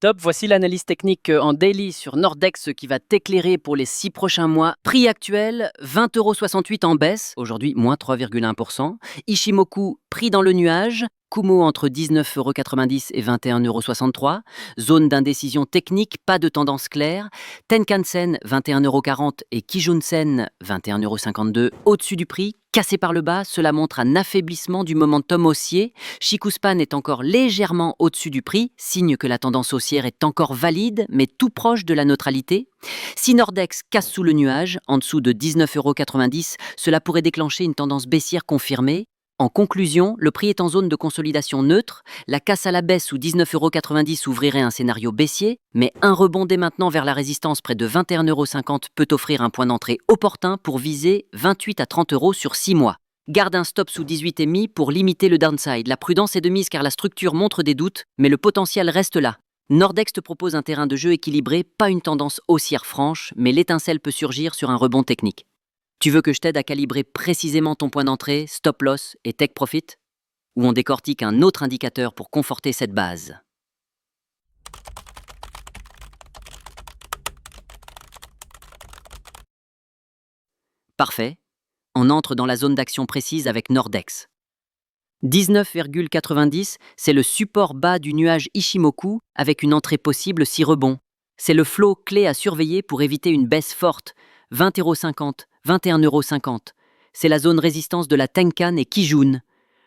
Top, voici l'analyse technique en daily sur Nordex qui va t'éclairer pour les 6 prochains mois. Prix actuel, 20,68 € en baisse, aujourd'hui moins 3,1%. Ichimoku, prix dans le nuage. Kumo entre 19,90 € et 21,63 €. Zone d'indécision technique, pas de tendance claire. Tenkan-sen, 21,40 € et Kijun-sen, 21,52 € au-dessus du prix. Cassé par le bas, cela montre un affaiblissement du momentum haussier. Shikuspan est encore légèrement au-dessus du prix, signe que la tendance haussière est encore valide, mais tout proche de la neutralité. Si Nordex casse sous le nuage, en dessous de 19,90 €, cela pourrait déclencher une tendance baissière confirmée. En conclusion, le prix est en zone de consolidation neutre. La casse à la baisse sous 19,90 € ouvrirait un scénario baissier, mais un rebond dès maintenant vers la résistance près de 21,50 € peut offrir un point d'entrée opportun pour viser 28 à 30 € sur 6 mois. Garde un stop sous 18,5 pour limiter le downside. La prudence est de mise car la structure montre des doutes, mais le potentiel reste là. Nordex te propose un terrain de jeu équilibré, pas une tendance haussière franche, mais l'étincelle peut surgir sur un rebond technique. Tu veux que je t'aide à calibrer précisément ton point d'entrée, stop loss et take profit? Ou on décortique un autre indicateur pour conforter cette base? Parfait. On entre dans la zone d'action précise avec Nordex. 19,90, c'est le support bas du nuage Ichimoku avec une entrée possible si rebond. C'est le flow clé à surveiller pour éviter une baisse forte. 20,50 €, 21,50 €. C'est la zone résistance de la Tenkan et Kijun.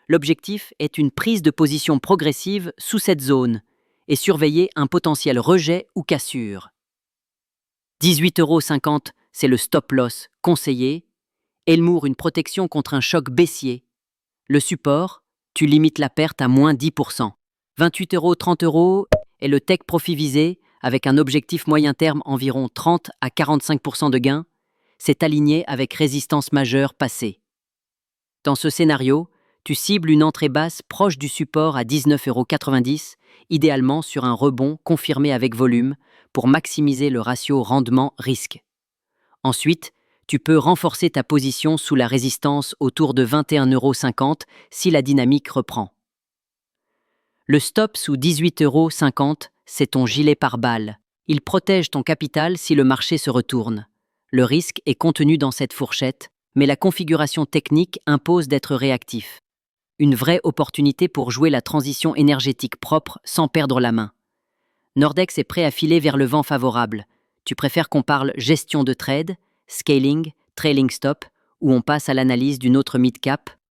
L'objectif est une prise de position progressive sous cette zone et surveiller un potentiel rejet ou cassure. 18,50 €, c'est le stop loss conseillé. Elmour, une protection contre un choc baissier. Le support, tu limites la perte à moins 10%. 28 €, 30 € est le take profit visé avec un objectif moyen terme environ 30 à 45% de gain. C'est aligné avec résistance majeure passée. Dans ce scénario, tu cibles une entrée basse proche du support à 19,90 €, idéalement sur un rebond confirmé avec volume pour maximiser le ratio rendement-risque. Ensuite, tu peux renforcer ta position sous la résistance autour de 21,50 € si la dynamique reprend. Le stop sous 18,50 €, c'est ton gilet pare-balles. Il protège ton capital si le marché se retourne. Le risque est contenu dans cette fourchette, mais la configuration technique impose d'être réactif. Une vraie opportunité pour jouer la transition énergétique propre sans perdre la main. Nordex est prêt à filer vers le vent favorable. Tu préfères qu'on parle gestion de trade, scaling, trailing stop, ou on passe à l'analyse d'une autre mid-cap?